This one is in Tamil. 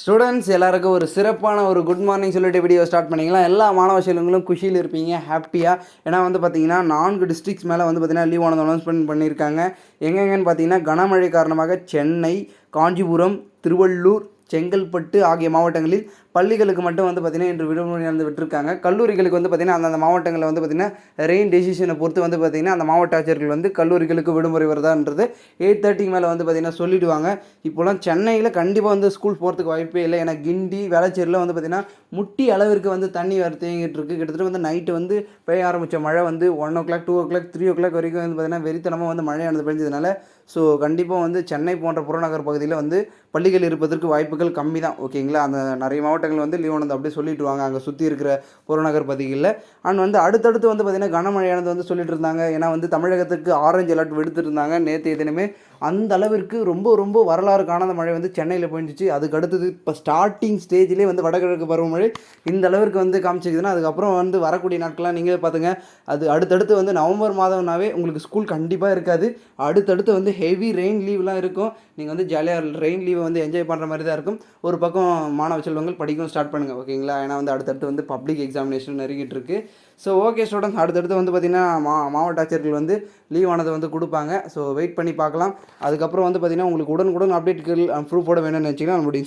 ஸ்டூடெண்ட்ஸ் எல்லாருக்கும் ஒரு சிறப்பான ஒரு குட் மார்னிங் சொல்லிட்டு வீடியோ ஸ்டார்ட் பண்ணிக்கலாம். எல்லா மாணவ செல்வங்களும் குஷியில் இருப்பீங்க, ஹாப்பியாக. ஏன்னா வந்து பார்த்தீங்கன்னா 4 டிஸ்ட்ரிக்ஸ் மேலே வந்து பார்த்தீங்கன்னா லீவ் ஆனது அனௌன்ஸ்மெண்ட் பண்ணியிருக்காங்க. எங்கெங்கன்னு பார்த்தீங்கன்னா கனமழை காரணமாக சென்னை, காஞ்சிபுரம், திருவள்ளூர், செங்கல்பட்டு ஆகிய மாவட்டங்களில் பள்ளிகளுக்கு மட்டும் வந்து பார்த்திங்கன்னா இன்று விடுமுறை வந்து விட்டுருக்காங்க. கல்லூரிகளுக்கு வந்து பார்த்திங்கன்னா அந்தந்த மாவட்டங்களில் வந்து பார்த்திங்கன்னா ரெயின் டெசிஷனை பொறுத்து வந்து பார்த்திங்கன்னா அந்த மாவட்ட ஆட்சியர்கள் வந்து கல்லூரிகளுக்கு விடுமுறை வருதான்றது 8:30 மேலே வந்து பார்த்திங்கன்னா சொல்லிவிடுவாங்க. இப்போலாம் சென்னையில் கண்டிப்பாக வந்து ஸ்கூல் போகிறதுக்கு வாய்ப்பே இல்லை. ஏன்னா கிண்டி, வேளச்சேரியில் வந்து பார்த்திங்கன்னா முட்டி அளவிற்கு வந்து தண்ணி வர தேங்கிட்டு இருக்குது. கிட்டத்தட்ட வந்து நைட்டு வந்து பெய்ய ஆரம்பித்த மழை வந்து 1 o'clock 2 o'clock 3 o'clock வரைக்கும் வந்து பார்த்திங்கன்னா வெறித்தனமாக வந்து மழையானது பெஞ்சதுனால ஸோ கண்டிப்பாக வந்து சென்னை போன்ற புறநகர் பகுதியில் வந்து பள்ளிகள் இருப்பதற்கு வாய்ப்புகள் கம்மி தான். ஓகேங்களா, அந்த நிறைய மாவட்டங்கள் வந்து லீவ் ஆனது அப்படியே சொல்லிட்டு வாங்க அங்கே சுற்றி இருக்கிற புறநகர் பகுதிகளில். அண்ட் வந்து அடுத்தடுத்து வந்து பார்த்திங்கன்னா கனமழையானது வந்து சொல்லிட்டு இருந்தாங்க. ஏன்னா வந்து தமிழகத்துக்கு ஆரஞ்சு அலர்ட் விடுத்துருந்தாங்க நேற்று தினமே. அந்த அளவிற்கு ரொம்ப ரொம்ப வரலாறு காணாத மழை வந்து சென்னையில் பெஞ்சிச்சு. அதுக்கு அடுத்தது இப்போ ஸ்டார்டிங் ஸ்டேஜ்லேயே வந்து வடகிழக்கு பருவமழை இந்த அளவிற்கு வந்து காமிச்சிக்குதுன்னா அதுக்கப்புறம் வந்து வரக்கூடிய நாட்கள்லாம் நீங்களே பார்த்துங்க. அது அடுத்தடுத்து வந்து நவம்பர் மாதம்னாவே உங்களுக்கு ஸ்கூல் கண்டிப்பாக இருக்காது. அடுத்தடுத்து வந்து ஹெவி ரெயின் லீவ்லாம் இருக்கும். நீங்கள் வந்து ஜாலியாக ரெயின் லீவை வந்து என்ஜாய் பண்ணுற மாதிரி தான் இருக்கும். ஒரு பக்கம் மாணவ செல்வங்கள் படிக்கவும் ஸ்டார்ட் பண்ணுங்கள். ஓகேங்களா, ஏன்னா வந்து அடுத்தடுத்து வந்து பப்ளிக் எக்ஸாமினேஷன் நெருங்கிட்டு இருக்கு. ஸோ ஓகே ஸ்டூடெண்ட்ஸ், அடுத்தடுத்து வந்து பார்த்திங்கன்னா மாவட்ட ஆட்சியர்கள் வந்து லீவ் ஆனதை வந்து கொடுப்பாங்க. ஸோ வெயிட் பண்ணி பார்க்கலாம். அதுக்கப்புறம் வந்து பார்த்திங்கன்னா உங்களுக்கு உடனுக்குடன் அப்டேட்கள் ப்ரூஃபோட வேணும்னு நினச்சிங்கன்னா நம்மளுடைய